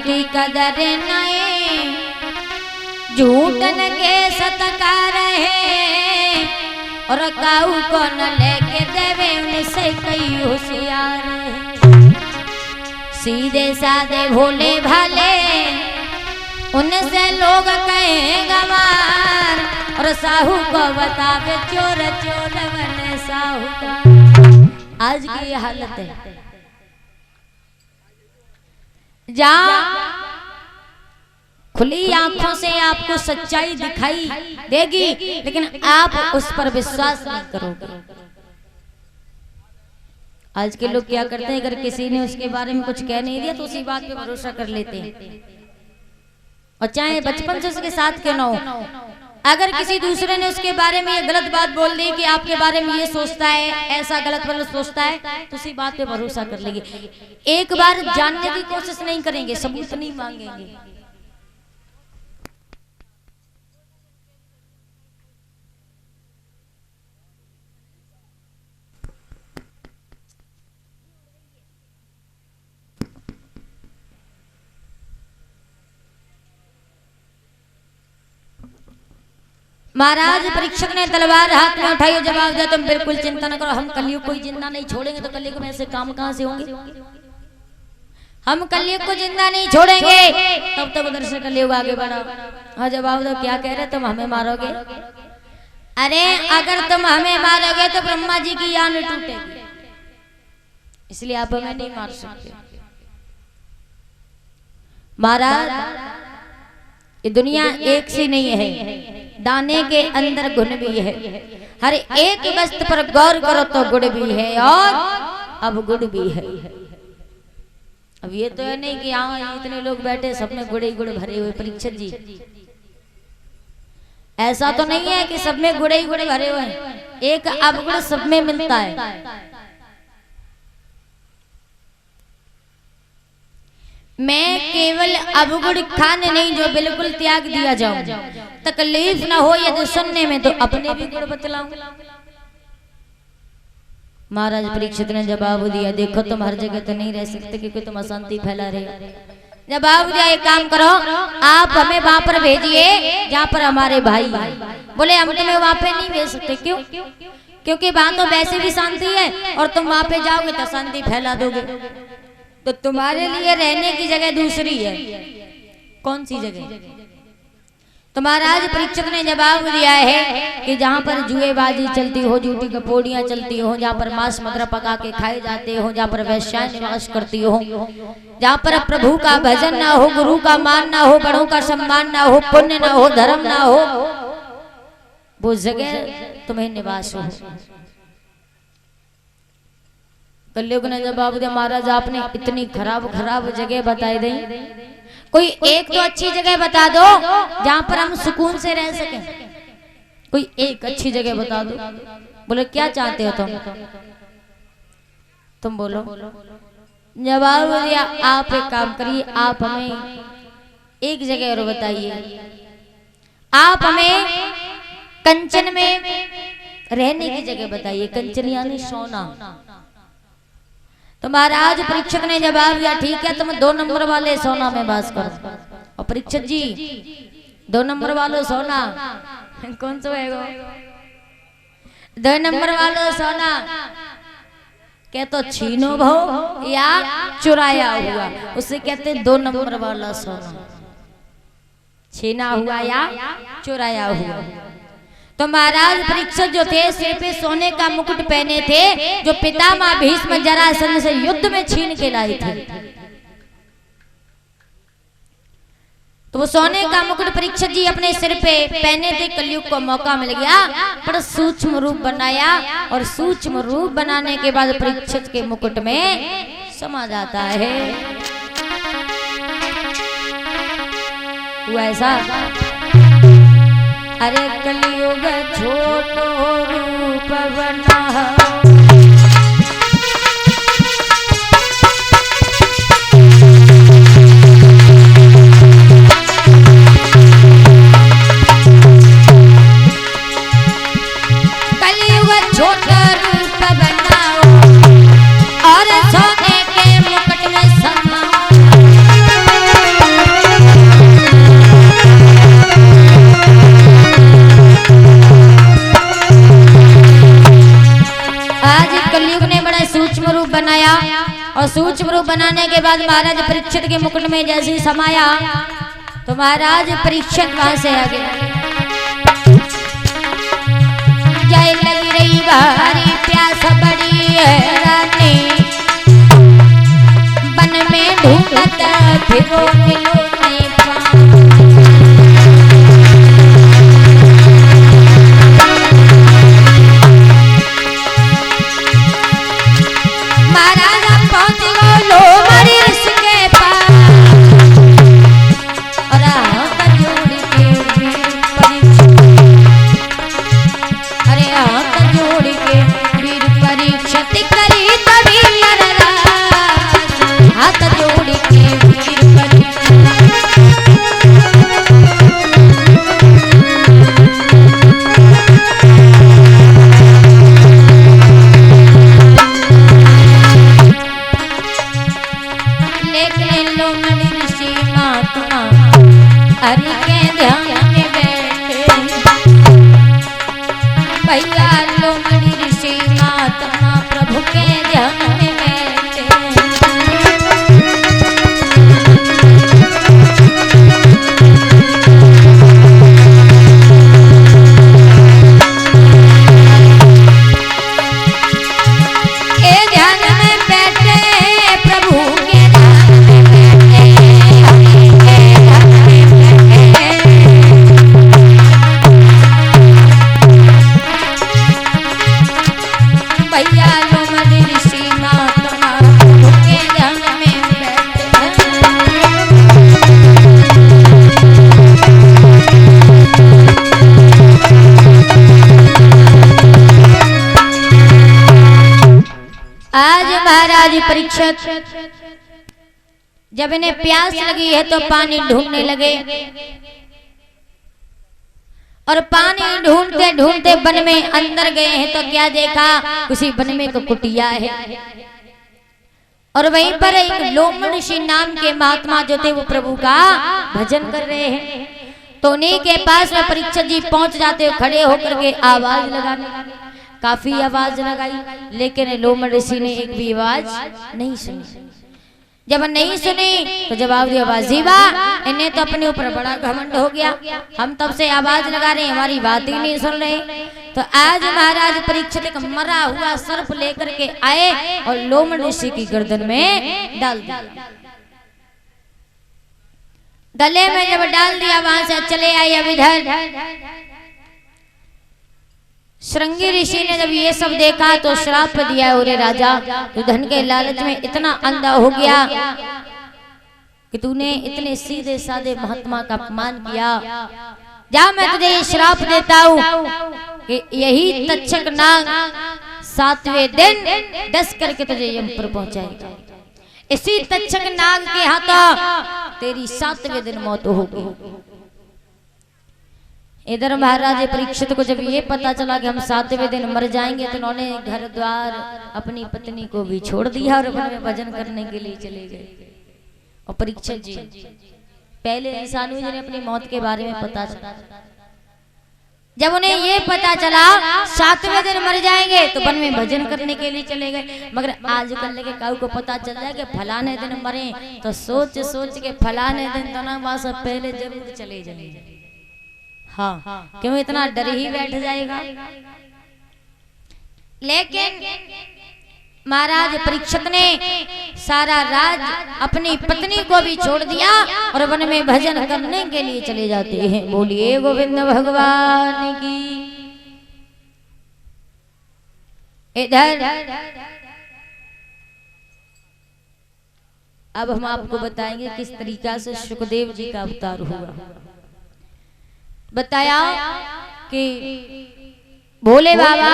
की कदर नए झूठन के सत्कार है और काऊ को न लेके देवे उनसे कई होशियार है। सीधे साधे भोले भाले उनसे लोग कहे गवार और साहू को बतावे चोर चोर बने साहूकार। आज की ये हालत है। जहाँ खुली आंखों से आपको सच्चाई दिखाई देगी लेकिन आप उस पर विश्वास नहीं करोगे। आज के लोग क्या करते हैं, अगर किसी ने उसके बारे में कुछ कह नहीं दिया तो उसी बात पे भरोसा कर लेते हैं, और चाहे बचपन से उसके साथ क्यों ना हो। अगर किसी दूसरे ने उसके बारे में ये गलत बात बोल दी कि आपके बारे में ये सोचता है, ऐसा गलत गलत सोचता है, तो उसी बात पे भरोसा कर लेंगे। एक बार जानने की कोशिश नहीं करेंगे, सबूत नहीं मांगेंगे। महाराज परीक्षक ने तलवार हाथ में उठाई और जवाब दिया, तुम बिल्कुल चिंता न करो, हम कलयुग को जिंदा नहीं छोड़ेंगे। तो कलयुग में ऐसे काम कहां से होंगे? हम कलयुग को जिंदा नहीं छोड़ेंगे। तब तक उधर से कलयुग आगे बढ़ा। हाँ जवाब दो, क्या कह रहे, तुम हमें मारोगे? अरे अगर तुम हमें मारोगे तो ब्रह्मा जी की यान टूटेगी, इसलिए आप हमें नहीं मार सकते। महाराज ये दुनिया एक सी नहीं है, दाने के अंदर गुण भी है। हर एक वस्तु पर गौर करो तो गुण भी है और अब गुण भी है। अब ये तो है नहीं कि यहाँ इतने लोग बैठे सब में गुड़ ही गुड़ भरे हुए। परीक्षक जी ऐसा तो नहीं है कि सब में गुड़ ही गुड़ भरे हुए हैं, एक अवगुण सब में मिलता है। मैं केवल अवगुण खाने नहीं जो बिल्कुल त्याग दिया जाऊं, तकलीफ ना हो यदि सुनने में तो अपने भी गुण बतलाऊं। महाराज परीक्षित ने जवाब दिया, देखो तुम हर जगह तो नहीं रह सकते क्योंकि तुम अशांति फैला रहे हो। जवाब दिया, एक काम करो, आप हमें वहां पर भेजिए जहाँ पर हमारे भाई। बोले हम तुम्हें वहां पे नहीं भेज सकते। क्यों? क्योंकि वहां तो वैसे भी शांति है और तुम वहां पे जाओगे तो शांति फैला दोगे, तो तुम्हारे लिए रहने की जगह दूसरी है। कौन सी जगह? तो महाराज परीक्षक ने जवाब दिया है कि जहाँ पर जुएबाजी चलती हो, झूठी कपोड़ियाँ चलती हो, जहाँ पर मांस मदिरा पका के खाए जाते हो, जहाँ पर वैश्याएं निवास करती हो, जहाँ पर प्रभु का भजन ना हो, गुरु का मान ना हो, बड़ों का सम्मान ना हो, पुण्य ना हो, धर्म ना हो, वो जगह तुम्हें निवास हो। कलयुग ने जवाब दिया, महाराज आपने इतनी खराब खराब जगह बताई दी, कोई एक तो अच्छी जगह बता दो जहां पर हम सुकून से रह सकें। कोई एक अच्छी जगह बता दो। बोले क्या चाहते हो तुम बोलो। जवाब दिया, आप एक काम करिए, आप हमें एक जगह और बताइए। आप हमें कंचन में रहने की जगह बताइए। कंचन यानी सोना। तो महाराज परीक्षक ने जवाब दिया, ठीक है तुम 2 नंबर वाले सोना में बास करो। और परीक्षक जी 2 नंबर वालों सोना कौन सा है वो? 2 नंबर वालों सोना क्या तो छीनो भो या चुराया हुआ, उसे कहते 2 नंबर वाला सोना। छीना हुआ या चुराया हुआ। तो महाराज परीक्षक जो थे सिर पे सोने का मुकुट पहने थे, जो पितामह भीष्म जरासंध से युद्ध में छीन के लाए थे। तो वो सोने का मुकुट परीक्षक जी अपने सिर पे पहने थे। कलयुग को मौका मिल गया, पर सूक्ष्म रूप बनाया और सूक्ष्म रूप बनाने के बाद परीक्षक के मुकुट में समा जाता है। वो ऐसा अरे कलयुग छोटो रूप बना, कलयुग छोटा रूप बनाओ और सोने के मुकुट में समाओ। बनाने के बाद महाराज परीक्षित के मुकुट में जैसे ही समाया तो महाराज परीक्षित वहां से आ गया। जय लगी रही भारी प्यास बड़ी रानी, बन में ढूंढत फिरो मिलो नहीं पाऊं। परीक्षक जब इन्हें प्यास लगी है तो पानी ढूंढने लगे और पानी ढूंढते ढूंढते वन में अंदर गए हैं तो क्या देखा, उसी वन में एक कुटिया है और वहीं पर एक लोमड़ ऋषि नाम के महात्मा जो थे वो प्रभु का भजन कर रहे हैं। तो उन्हीं के पास में परीक्षक जी पहुंच जाते हो, खड़े होकर के आवाज लगाने, काफी आवाज लगाई लेकिन लोमड़ ऋषि ने एक भी आवाज नहीं सुनी। जब नहीं सुनी तो जवाब दिया, बाजीबा इन्हें तो अपने ऊपर बड़ा घमंड हो गया, हम तब से आवाज लगा रहे हमारी बात ही नहीं सुन रहे। तो आज महाराज परीक्षित एक मरा हुआ सर्प लेकर के आए और लोमड़ ऋषि की गर्दन में डाल दिया। गले में जब डाल दिया वहां से चले आए अब इधर। श्रृंगी ऋषि ने जब ये सब देखा तो श्राप दिया, ओरे राजा तू धन के लालच में इतना अंधा हो गया कि तूने इतने सीधे साधे महात्मा का अपमान किया। जा मैं तुझे ये श्राप देता हूँ कि यही तक्षक नाग 7वें दिन 10 करके तुझे यम पर पहुंचाएगा। इसी तक्षक नाग के हाथों तेरी 7वें दिन मौत होगी। इधर महाराज परीक्षित को जब ये पता चला कि हम 7वें दिन मर जाएंगे तो उन्होंने घर द्वार अपनी पत्नी को भी छोड़ दिया और वन में भजन करने के लिए चले गए। और परीक्षित जी पहले इंसान हुए जिन्हें अपनी मौत के बारे में पता चला। जब उन्हें ये पता चला 7वें दिन मर जाएंगे तो वन में भजन करने के लिए चले गए। मगर आजकल के काऊ को पता चल जाए कि फलाने दिन मरे तो सोच सोच के फलाने दिन तो ना वहां से पहले जरूर चले जाएंगे। हाँ, क्यों इतना डर ही बैठ जाएगा। लेकिन महाराज परीक्षित ने सारा राज अपनी पत्नी को भी छोड़ दिया और वन में भजन करने के लिए चले जाते हैं। बोलिए गोविंद भगवान की। इधर अब हम आपको बताएंगे किस तरीका से सुखदेव जी का अवतार हुआ। बताया कि भोले बाबा